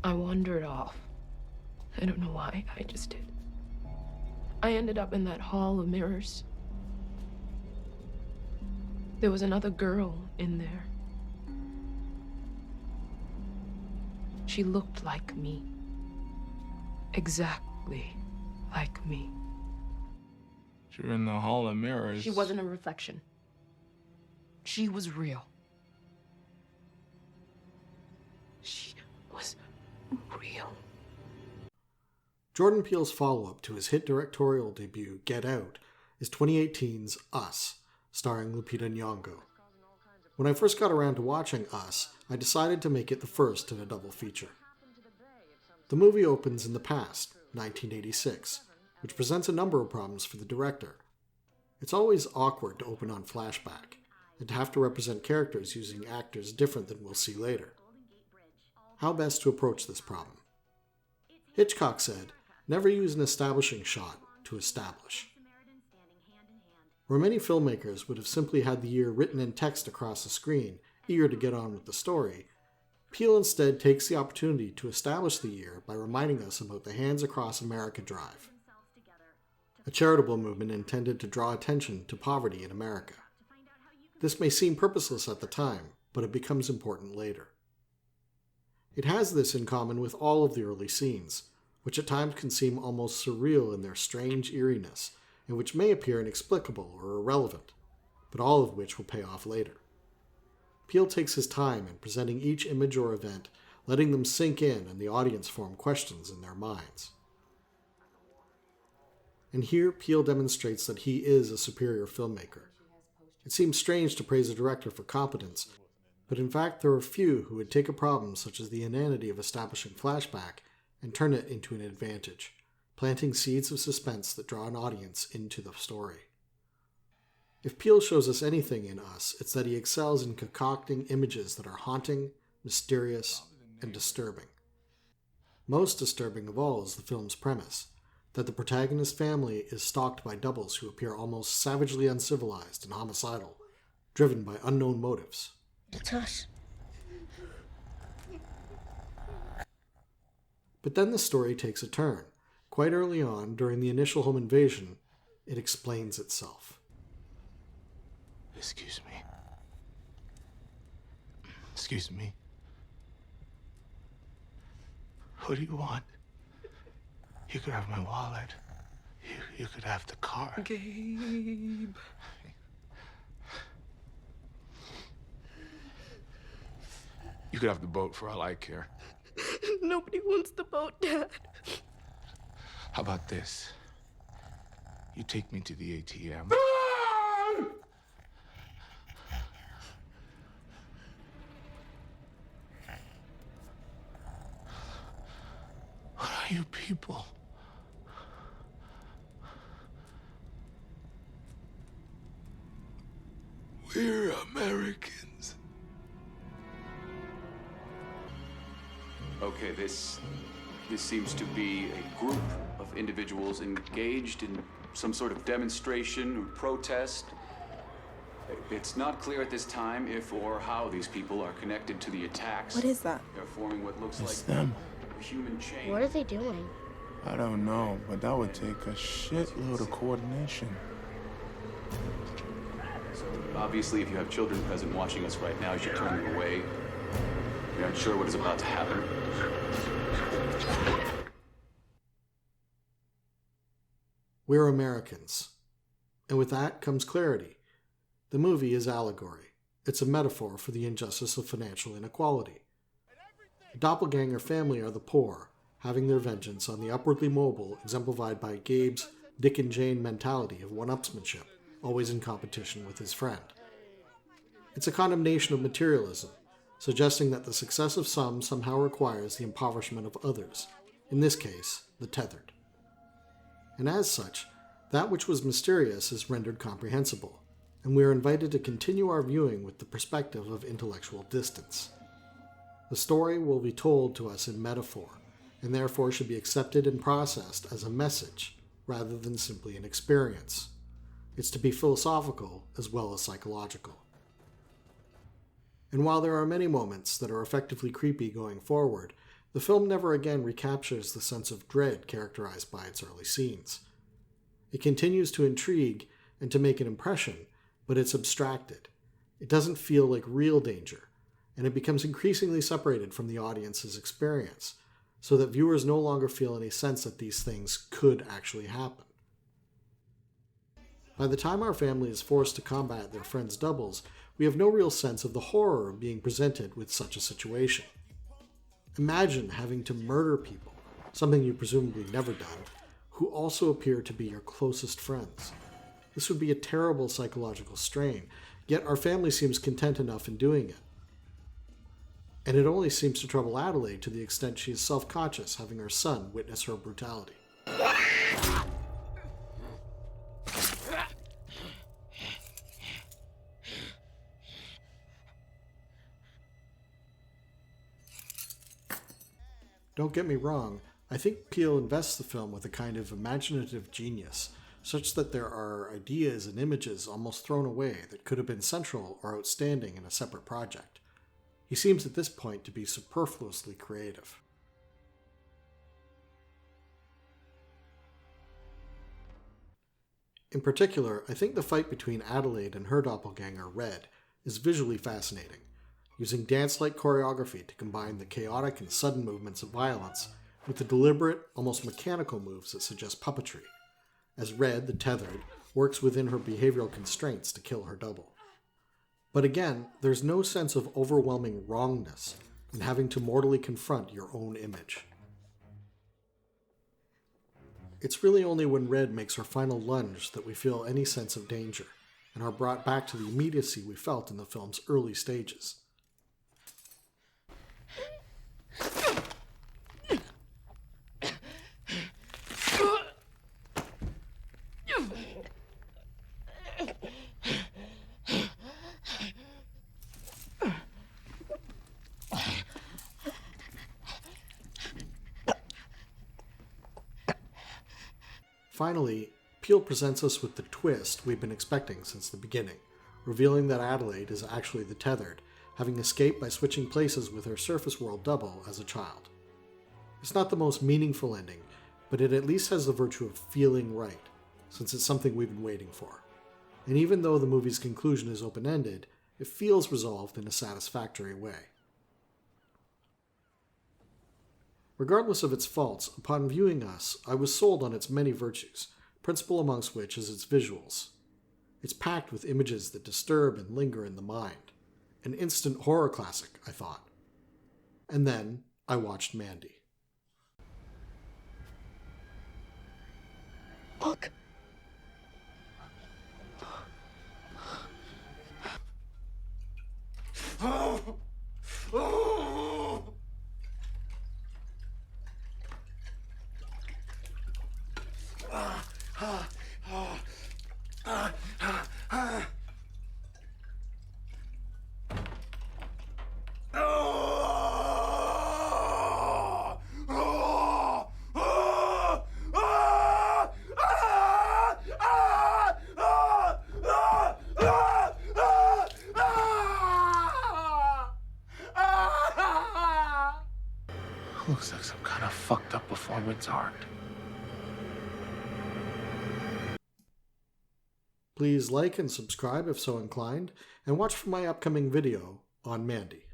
I wandered off. I don't know why, I just did. I ended up in that hall of mirrors. There was another girl in there. She looked like me. Exactly like me. You're in the hall of mirrors. She wasn't a reflection. She was real. She was real. Jordan Peele's follow-up to his hit directorial debut, Get Out, is 2018's Us, starring Lupita Nyong'o. When I first got around to watching Us, I decided to make it the first in a double feature. The movie opens in the past, 1986, which presents a number of problems for the director. It's always awkward to open on flashback, and to have to represent characters using actors different than we'll see later. How best to approach this problem? Hitchcock said, never use an establishing shot to establish. Where many filmmakers would have simply had the year written in text across the screen, eager to get on with the story, Peele instead takes the opportunity to establish the year by reminding us about the Hands Across America drive, a charitable movement intended to draw attention to poverty in America. This may seem purposeless at the time, but it becomes important later. It has this in common with all of the early scenes, which at times can seem almost surreal in their strange eeriness, and which may appear inexplicable or irrelevant, but all of which will pay off later. Peele takes his time in presenting each image or event, letting them sink in and the audience form questions in their minds. And here, Peele demonstrates that he is a superior filmmaker. It seems strange to praise a director for competence, but in fact there are few who would take a problem such as the inanity of establishing flashback and turn it into an advantage, planting seeds of suspense that draw an audience into the story. If Peele shows us anything in Us, it's that he excels in concocting images that are haunting, mysterious, and disturbing. Most disturbing of all is the film's premise, that the protagonist's family is stalked by doubles who appear almost savagely uncivilized and homicidal, driven by unknown motives. It's us. But then the story takes a turn. Quite early on, during the initial home invasion, it explains itself. Excuse me. Excuse me. What do you want? You could have my wallet. You could have the car. Gabe. You could have the boat for all I care. Nobody wants the boat, Dad. How about this? You take me to the ATM. What are you people? We're Americans. Okay, this seems to be a group of individuals engaged in some sort of demonstration or protest. It's not clear at this time if or how these people are connected to the attacks. What is that? They're forming what looks It's like them. a human chain. What are they doing? I don't know, but that would take a shitload of coordination. Obviously, if you have children present watching us right now, you should turn them away. You're not sure what is about to happen. We're Americans. And with that comes clarity. The movie is allegory. It's a metaphor for the injustice of financial inequality. A doppelganger family are the poor, having their vengeance on the upwardly mobile, exemplified by Gabe's Dick and Jane mentality of one-upsmanship, always in competition with his friend. It's a condemnation of materialism, suggesting that the success of some somehow requires the impoverishment of others, in this case, the tethered. And as such, that which was mysterious is rendered comprehensible, and we are invited to continue our viewing with the perspective of intellectual distance. The story will be told to us in metaphor, and therefore should be accepted and processed as a message, rather than simply an experience. It's to be philosophical as well as psychological. And while there are many moments that are effectively creepy going forward, the film never again recaptures the sense of dread characterized by its early scenes. It continues to intrigue and to make an impression, but it's abstracted. It doesn't feel like real danger, and it becomes increasingly separated from the audience's experience, so that viewers no longer feel any sense that these things could actually happen. By the time our family is forced to combat their friends' doubles, we have no real sense of the horror of being presented with such a situation. Imagine having to murder people, something you've presumably never done, who also appear to be your closest friends. This would be a terrible psychological strain, yet our family seems content enough in doing it. And it only seems to trouble Adelaide to the extent she is self-conscious having her son witness her brutality. Don't get me wrong, I think Peele invests the film with a kind of imaginative genius, such that there are ideas and images almost thrown away that could have been central or outstanding in a separate project. He seems at this point to be superfluously creative. In particular, I think the fight between Adelaide and her doppelganger, Red, is visually fascinating, using dance-like choreography to combine the chaotic and sudden movements of violence with the deliberate, almost mechanical moves that suggest puppetry, as Red, the tethered, works within her behavioral constraints to kill her double. But again, there's no sense of overwhelming wrongness in having to mortally confront your own image. It's really only when Red makes her final lunge that we feel any sense of danger, and are brought back to the immediacy we felt in the film's early stages. Finally, Peele presents us with the twist we've been expecting since the beginning, revealing that Adelaide is actually the tethered, having escaped by switching places with her surface world double as a child. It's not the most meaningful ending, but it at least has the virtue of feeling right, since it's something we've been waiting for. And even though the movie's conclusion is open-ended, it feels resolved in a satisfactory way. Regardless of its faults, upon viewing Us, I was sold on its many virtues, principal amongst which is its visuals. It's packed with images that disturb and linger in the mind. An instant horror classic, I thought. And then I watched Mandy. Look. Looks like some kind of fucked up performance art. Please like and subscribe if so inclined, and watch for my upcoming video on Mandy.